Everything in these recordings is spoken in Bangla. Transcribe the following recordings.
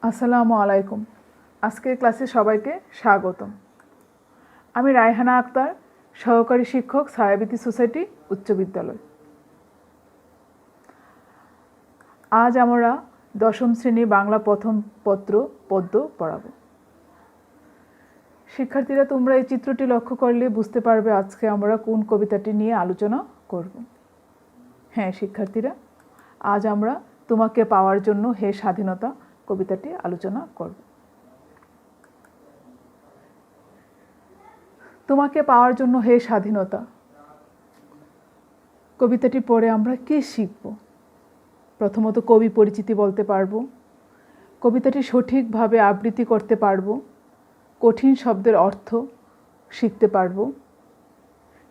আসসালামু আলাইকুম। আজকের ক্লাসে সবাইকে স্বাগতম। আমি রায়হানা আক্তার, সহকারী শিক্ষক, ছায়াবীথি সোসাইটি উচ্চ বিদ্যালয়। আজ আমরা দশম শ্রেণী বাংলা প্রথম পত্র পদ্য পড়াবো। শিক্ষার্থীরা, তোমরা এই চিত্রটি লক্ষ্য করলে বুঝতে পারবে আজকে আমরা কোন কবিতাটি নিয়ে আলোচনা করব। হ্যাঁ শিক্ষার্থীরা, আজ আমরা তোমাকে পাওয়ার জন্য হে স্বাধীনতা কবিতাটি আলোচনা করব। তোমাকে পাওয়ার জন্য হে স্বাধীনতা কবিতাটি পড়ে আমরা কি শিখব? প্রথমত কবি পরিচিতি বলতে পারবো, কবিতাটি সঠিকভাবে আবৃত্তি করতে পারবো, কঠিন শব্দের অর্থ শিখতে পারবো,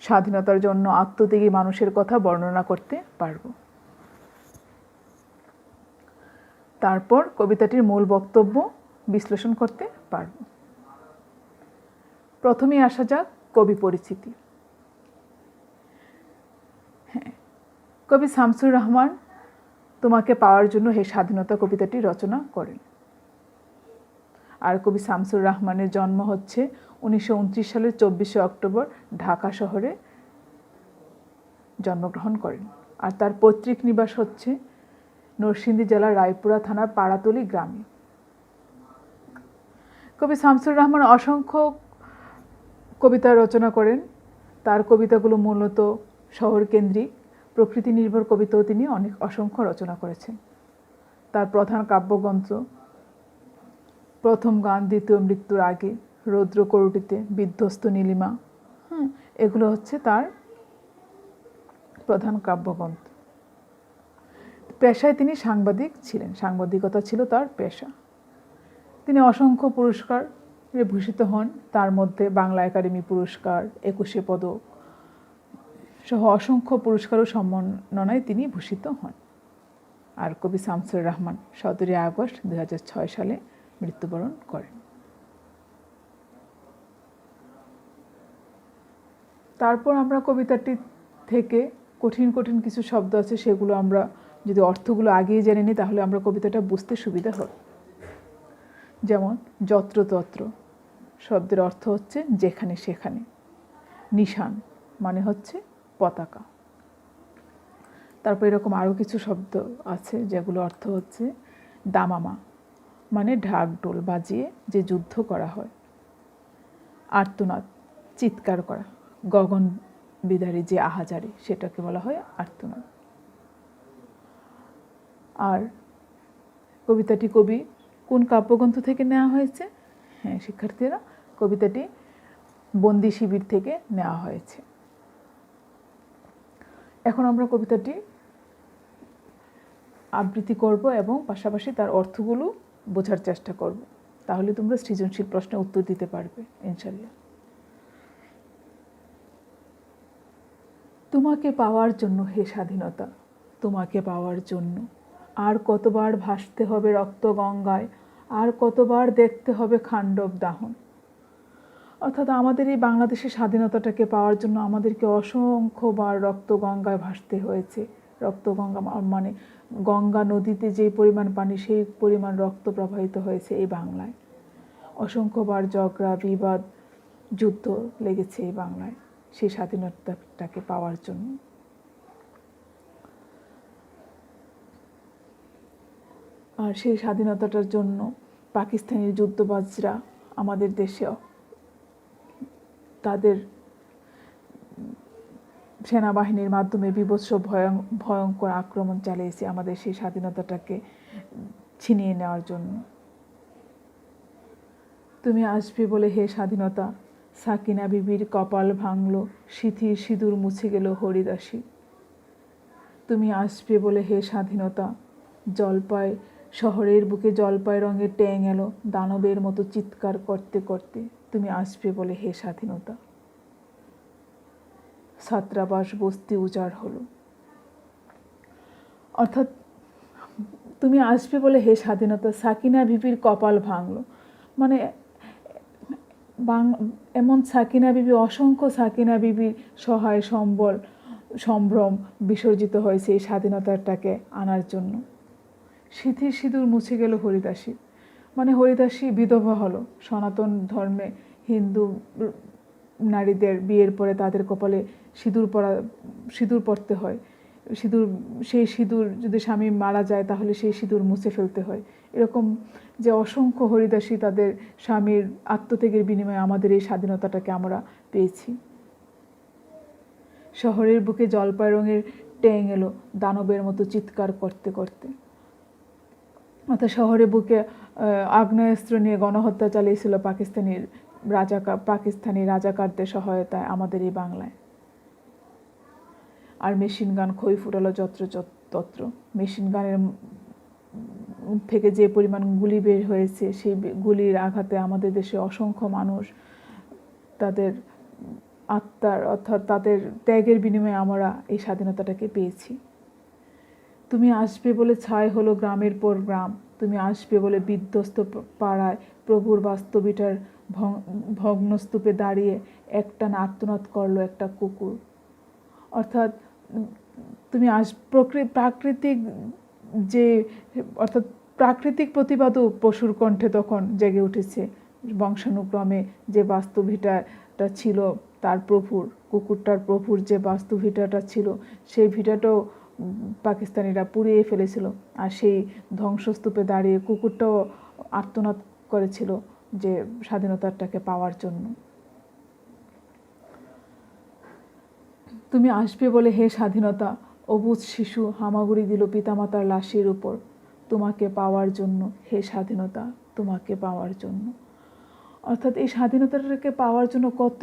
স্বাধীনতার জন্য আত্মত্যাগী মানুষের কথা বর্ণনা করতে পারবো। তারপর কবিতাটির মূল বক্তব্য বিশ্লেষণ করতে পারব। প্রথমেই আসা যাক কবি পরিচিতি। হ্যাঁ, কবি শামসুর রহমান তোমাকে পাওয়ার জন্য হে স্বাধীনতা কবিতাটি রচনা করেন। আর কবি শামসুর রহমানের জন্ম হচ্ছে 1929 সালের 24শে অক্টোবর ঢাকা শহরে জন্মগ্রহণ করেন। আর তার পৈতৃক নিবাস হচ্ছে নরসিংদী জেলার রায়পুরা থানার পাড়াতলী গ্রামে। কবি শামসুর রহমান অসংখ্য কবিতা রচনা করেন। তার কবিতাগুলো মূলত শহর কেন্দ্রিক, প্রকৃতি নির্ভর কবিতাও তিনি অসংখ্য রচনা করেছেন। তার প্রধান কাব্যগ্রন্থ প্রথম গান, দ্বিতীয় মৃত্যুর আগে, রৌদ্র করুটিতে, বিধ্বস্ত নীলিমা, এগুলো হচ্ছে তার প্রধান কাব্যগ্রন্থ। পেশায় তিনি সাংবাদিক ছিলেন, সাংবাদিকতা ছিল তার পেশা। তিনি অসংখ্য পুরস্কারে ভূষিত হন, তার মধ্যে বাংলা একাডেমি পুরস্কার, 21শে পদক সহ অসংখ্য পুরস্কার ও সম্মাননায় তিনি ভূষিত হন। আর কবি শামসুর রহমান 17 আগস্ট 2006 সালে মৃত্যুবরণ করেন। তারপর আমরা কবিতাটি থেকে কঠিন কঠিন কিছু শব্দ আছে, সেগুলো আমরা যদি অর্থগুলো আগেই জেনে নিই তাহলে আমরা কবিতাটা বুঝতে সুবিধা হবে। যেমন যত্রতত্র শব্দের অর্থ হচ্ছে যেখানে সেখানে, নিশান মানে হচ্ছে পতাকা। তারপর এরকম আরও কিছু শব্দ আছে যেগুলো অর্থ হচ্ছে দামামা মানে ঢাক ঢোল বাজিয়ে যে যুদ্ধ করা হয়, আর্তনাদ চিৎকার করা, গগন বিদারী যে আহাজারি সেটাকে বলা হয় আর্তনাদ। আর কবিতাটি কবি কোন কাব্যগ্রন্থ থেকে নেওয়া হয়েছে? হ্যাঁ শিক্ষার্থীরা, কবিতাটি বন্দি শিবির থেকে নেওয়া হয়েছে। এখন আমরা কবিতাটি আবৃত্তি করব এবং পাশাপাশি তার অর্থগুলো বোঝার চেষ্টা করব, তাহলে তোমরা সৃজনশীল প্রশ্নের উত্তর দিতে পারবে ইনশাল্লাহ। তোমাকে পাওয়ার জন্য হে স্বাধীনতা, তোমাকে পাওয়ার জন্য আর কতবার ভাসতে হবে রক্ত গঙ্গায়, আর কতবার দেখতে হবে খাণ্ডব দাহন। অর্থাৎ আমাদের এই বাংলাদেশের স্বাধীনতাটাকে পাওয়ার জন্য আমাদেরকে অসংখ্যবার রক্ত গঙ্গায় ভাসতে হয়েছে। রক্ত গঙ্গা মানে গঙ্গা নদীতে যে পরিমাণ পানি, সেই পরিমাণ রক্ত প্রবাহিত হয়েছে এই বাংলায়। অসংখ্যবার ঝগড়া, বিবাদ, যুদ্ধ লেগেছে এই বাংলায় সেই স্বাধীনতাটাকে পাওয়ার জন্য। আর সেই স্বাধীনতাটার জন্য পাকিস্তানি যুদ্ধবাজরা আমাদের দেশে তাদের সেনাবাহিনীর মাধ্যমে বিভৎস ভয়ঙ্কর আক্রমণ চালিয়েছে আমাদের সেই স্বাধীনতাটাকে ছিনিয়ে নেওয়ার জন্য। তুমি আসবে বলে হে স্বাধীনতা, সাকিনা বিবির কপাল ভাঙল, সিথির সিঁদুর মুছে গেল হরিদাসী। তুমি আসবে বলে হে স্বাধীনতা, জলপাই শহরের বুকে জলপাই রঙের ট্যাং এলো দানবের মতো চিৎকার করতে করতে। তুমি আসবে বলে হে স্বাধীনতা, ছাত্রাবাস বস্তি উজাড় হলো। অর্থাৎ তুমি আসবে বলে হে স্বাধীনতা, সাকিনা বিবির কপাল ভাঙলো মানে এমন সাকিনা বিবি, অসংখ্য সাকিনা বিবির সহায় সম্বল সম্ভ্রম বিসর্জিত হয়েছে এই স্বাধীনতাটাকে আনার জন্য। সিথির সিঁদুর মুছে গেল হরিদাসী, মানে হরিদাসী বিধবা হলো। সনাতন ধর্মে হিন্দু নারীদের বিয়ের পরে তাদের কপালে সিঁদুর পরতে হয়। সেই সিঁদুর যদি স্বামী মারা যায় তাহলে সেই সিঁদুর মুছে ফেলতে হয়। এরকম যে অসংখ্য হরিদাসী তাদের স্বামীর আত্মত্যাগের বিনিময়ে আমাদের এই স্বাধীনতাটাকে আমরা পেয়েছি। শহরের বুকে জলপাই রঙের ট্যাং এলো দানবের মতো চিৎকার করতে করতে। অর্থাৎ শহরের বুকে আগ্নেয়াস্ত্র নিয়ে গণহত্যা চালিয়েছিল পাকিস্তানি রাজাকারদের সহায়তায় আমাদের এই বাংলায়। আর মেশিন গান খই ফুটালো যত্র। মেশিন গানের থেকে যে পরিমাণ গুলি বের হয়েছে, সেই গুলির আঘাতে আমাদের দেশে অসংখ্য মানুষ তাদের আত্মার অর্থাৎ তাদের ত্যাগের বিনিময়ে আমরা এই স্বাধীনতাটাকে পেয়েছি। তুমি আসবে বলে ছাই হলো গ্রামের পর গ্রাম, তুমি আসবে বলে বিধ্বস্ত পাড়ায় প্রভুর বাস্তবিটার ভগ্নস্তূপে দাঁড়িয়ে একটানা আর্তনাদ করলো একটা কুকুর। অর্থাৎ তুমি প্রাকৃতিক প্রতিবাদও পশুর কণ্ঠে তখন জেগে উঠেছে। বংশানুক্রমে যে বাস্তুভিটাটা ছিল তার প্রভুর, কুকুরটার প্রভুর যে বাস্তুভিটাটা ছিল, সেই ভিটাটাও পাকিস্তানিরা পুড়িয়ে ফেলেছিল। আর সেই ধ্বংসস্তূপে দাঁড়িয়ে কুকুরটাও আর্তনাদ করেছিল যে স্বাধীনতাটাকে পাওয়ার জন্য। তুমি আসবে বলে হে স্বাধীনতা, অবুঝ শিশু হামাগুড়ি দিল পিতামাতার লাশের উপর, তোমাকে পাওয়ার জন্য হে স্বাধীনতা, তোমাকে পাওয়ার জন্য। অর্থাৎ এই স্বাধীনতাটাকে পাওয়ার জন্য কত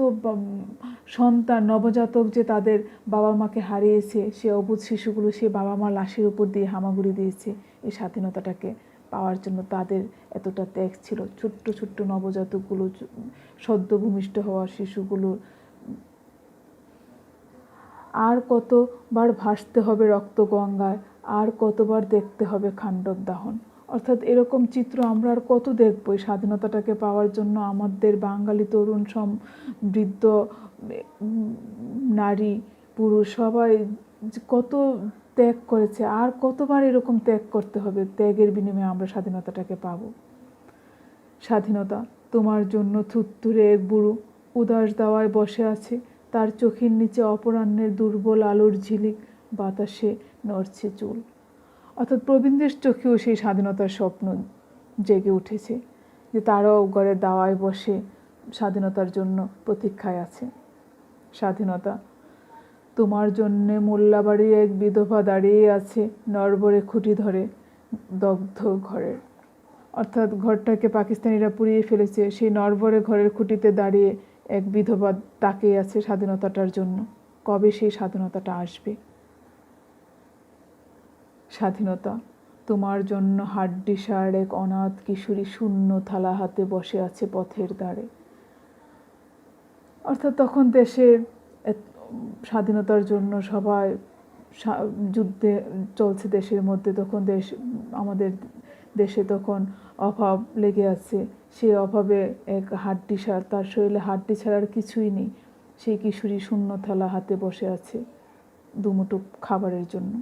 সন্তান নবজাতক যে তাদের বাবা মাকে হারিয়েছে, সে অবুঝ শিশুগুলো সে বাবা মা লাশের উপর দিয়ে হামাগুড়ি দিয়েছে এই স্বাধীনতাটাকে পাওয়ার জন্য। তাদের এতটা ত্যাগ ছিল। ছোট্ট ছোট্ট নবজাতকগুলো, সদ্য ভূমিষ্ঠ হওয়া শিশুগুলো, আর কতবার ভাসতে হবে রক্ত গঙ্গায়, আর কতবার দেখতে হবে খান্ডব দাহন। অর্থাৎ এরকম চিত্র আমরা আর কত দেখবো। এই স্বাধীনতাটাকে পাওয়ার জন্য আমাদের বাঙালি তরুণ বৃদ্ধ নারী পুরুষ সবাই কত ত্যাগ করেছে, আর কতবার এরকম ত্যাগ করতে হবে। ত্যাগের বিনিময়ে আমরা স্বাধীনতাটাকে পাবো। স্বাধীনতা তোমার জন্য থুত্তুরে এক বুড়ো উদাস দাওয়ায় বসে আছে, তার চোখের নিচে অপরাহ্নের দুর্বল আলোর ঝিলিক, বাতাসে নড়ছে চুল। অর্থাৎ প্রবীণদের চোখেও সেই স্বাধীনতার স্বপ্ন জেগে উঠেছে, যে তারাও ঘরের দাওয়ায় বসে স্বাধীনতার জন্য প্রতীক্ষায় আছে। স্বাধীনতা তোমার জন্যে মোল্লাবাড়ির এক বিধবা দাঁড়িয়ে আছে নড়বড়ে খুঁটি ধরে দগ্ধ ঘরের। অর্থাৎ ঘরটাকে পাকিস্তানিরা পুড়িয়ে ফেলেছে, সেই নড়বড়ে ঘরের খুঁটিতে দাঁড়িয়ে এক বিধবা তাকিয়ে আছে স্বাধীনতাটার জন্য। কবে সেই স্বাধীনতাটা আসবে? স্বাধীনতা তোমার জন্য হাড্ডিসার এক অনাথ কিশোরী শূন্য থালা হাতে বসে আছে পথের ধারে। অর্থাৎ তখন দেশে স্বাধীনতার জন্য সবাই যুদ্ধে চলছে দেশের মধ্যে। তখন আমাদের দেশে তখন অভাব লেগে আছে। সেই অভাবে এক হাড্ডিসার, তার শরীরে হাড্ডি ছাড়ার কিছুই নেই, সেই কিশোরী শূন্য থালা হাতে বসে আছে দুমুঠো খাবারের জন্য।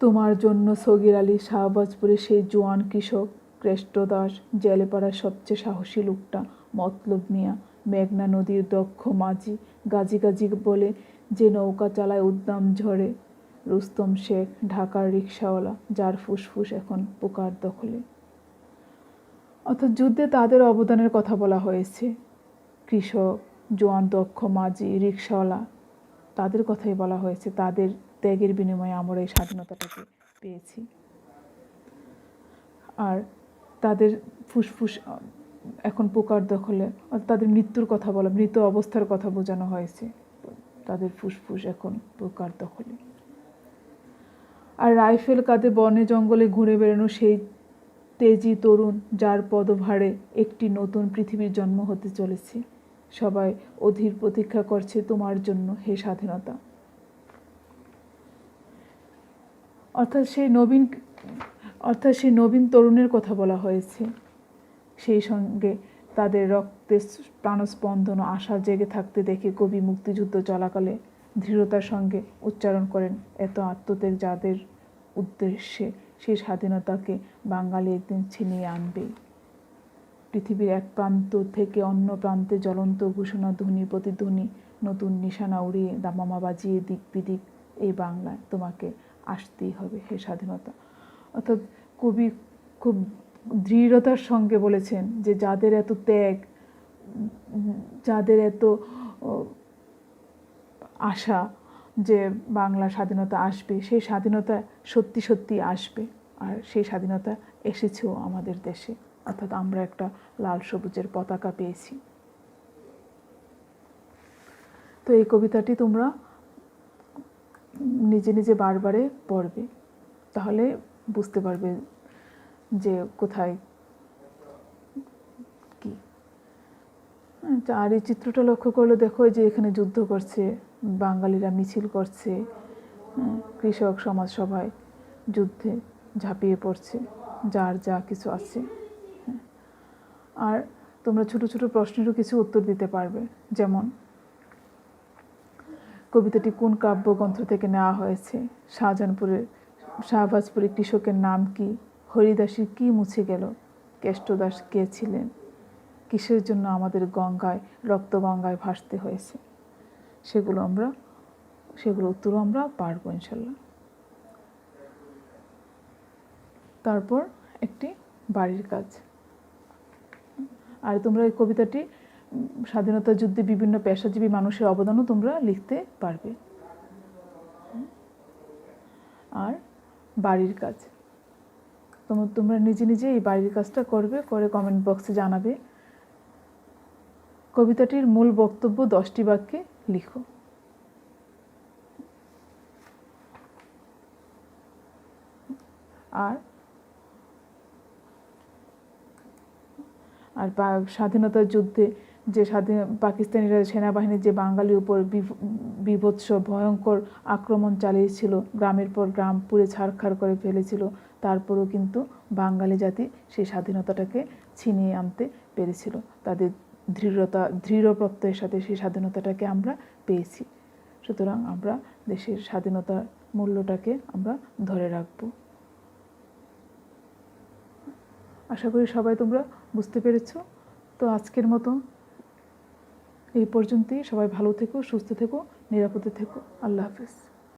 তোমার জন্য সগির আলী শাহবাজপুরে সেই জোয়ান কৃষক, ক্রেষ্টদাস, জেলেপাড়ার সবচেয়ে সাহসী লোকটা, মতলব মিয়া, মেঘনা নদীর দক্ষ মাঝি, গাজি গাজি বলে যে নৌকা চালায় উদ্দাম ঝড়ে, রুস্তম শেখ, ঢাকার রিকশাওয়ালা, যার ফুসফুস এখন পোকার দখলে। অর্থাৎ যুদ্ধে তাদের অবদানের কথা বলা হয়েছে। কৃষক, জোয়ান দক্ষ মাঝি, রিকশাওয়ালা, তাদের কথাই বলা হয়েছে। তাদের ত্যাগের বিনিময়ে আমরা এই স্বাধীনতাটাকে পেয়েছি। আর তাদের ফুসফুস এখন পোকার দখলে, তাদের মৃত্যুর কথা বলা, মৃত অবস্থার কথা বোঝানো হয়েছে। তাদের ফুসফুস এখন পোকার দখলে। আর রাইফেল কাঁধে বনে জঙ্গলে ঘুরে বেড়ানো সেই তেজি তরুণ, যার পদভারে একটি নতুন পৃথিবীর জন্ম হতে চলেছে। সবাই অধীর প্রতীক্ষা করছে তোমার জন্য হে স্বাধীনতা। অর্থাৎ সেই নবীন তরুণের কথা বলা হয়েছে। সেই সঙ্গে তাদের রক্তে প্রাণস্পন্দন ও আশা জেগে থাকতে দেখে কবি মুক্তিযুদ্ধ চলাকালে দৃঢ়তার সঙ্গে উচ্চারণ করেন, এত আত্মত্যাগ যাদের উদ্দেশ্যে সেই স্বাধীনতাকে বাঙালি একদিন ছিনিয়ে আনবে। পৃথিবীর এক প্রান্ত থেকে অন্য প্রান্তে জ্বলন্ত ঘোষণা ধ্বনি প্রতিধ্বনি নতুন নিশানা উড়িয়ে দামামা বাজিয়ে দিক বিদিক এই বাংলায় তোমাকে আসতেই হবে হে স্বাধীনতা। অর্থাৎ কবি খুব দৃঢ়তার সঙ্গে বলেছেন যে যাদের এত ত্যাগ, যাদের এত আশা যে বাংলা স্বাধীনতা আসবে, সেই স্বাধীনতা সত্যি সত্যি আসবে। আর সেই স্বাধীনতা এসেছেও আমাদের দেশে, অর্থাৎ আমরা একটা লাল সবুজের পতাকা পেয়েছি। তো এই কবিতাটি তোমরা নিজে নিজে বারবারে পড়বে, তাহলে বুঝতে পারবে যে কোথায় কি। আর এই চিত্রটা লক্ষ্য করলে দেখো যে এখানে যুদ্ধ করছে, বাঙালিরা মিছিল করছে, কৃষক সমাজ সভায় যুদ্ধে ঝাঁপিয়ে পড়ছে, যার যা কিছু আছে। আর তোমরা ছোট ছোট প্রশ্নেরও কিছু উত্তর দিতে পারবে, যেমন কবিতাটি কোন কাব্যগ্রন্থ থেকে নেওয়া হয়েছে, শাহবাজপুরের কৃষকের নাম কি, হরিদাসীর কি মুছে গেল, কেষ্টদাস কে ছিলেন, কিসের জন্য আমাদের গঙ্গায় রক্তগঙ্গায় ভাসতে হয়েছে। সেগুলো উত্তরও আমরা পারবো ইনশাল্লাহ। তারপর একটি বাড়ির কাজ। আর তোমরা এই কবিতাটি স্বাধীনতা যুদ্ধে বিভিন্ন পেশাজীবী মানুষের অবদানও তোমরা লিখতে পারবে। আর বাড়ির কাজ তোমরা নিজে নিজে এই বাড়ির কাজটা করবে, করে কমেন্ট বক্সে জানাবে। কবিতাটির মূল বক্তব্য 10টি বাক্যে লিখো। আর স্বাধীনতার যুদ্ধে যে পাকিস্তানিরা সেনাবাহিনী যে বাঙালির উপর বীভৎস ভয়ঙ্কর আক্রমণ চালিয়েছিল, গ্রামের পর গ্রাম পুড়ে ছারখার করে ফেলেছিল, তারপরেও কিন্তু বাঙালি জাতি সেই স্বাধীনতাটাকে ছিনিয়ে আনতে পেরেছিল। তাদের দৃঢ় প্রত্যয়ের সাথে সেই স্বাধীনতাটাকে আমরা পেয়েছি। সুতরাং আমরা দেশের স্বাধীনতার মূল্যটাকে আমরা ধরে রাখব। আশা করি সবাই তোমরা বুঝতে পেরেছো। তো আজকের মতো এই পর্যন্তই। সবাই ভালো থেকো, সুস্থ থেকো, নিরাপদে থেকো। আল্লাহ হাফেজ।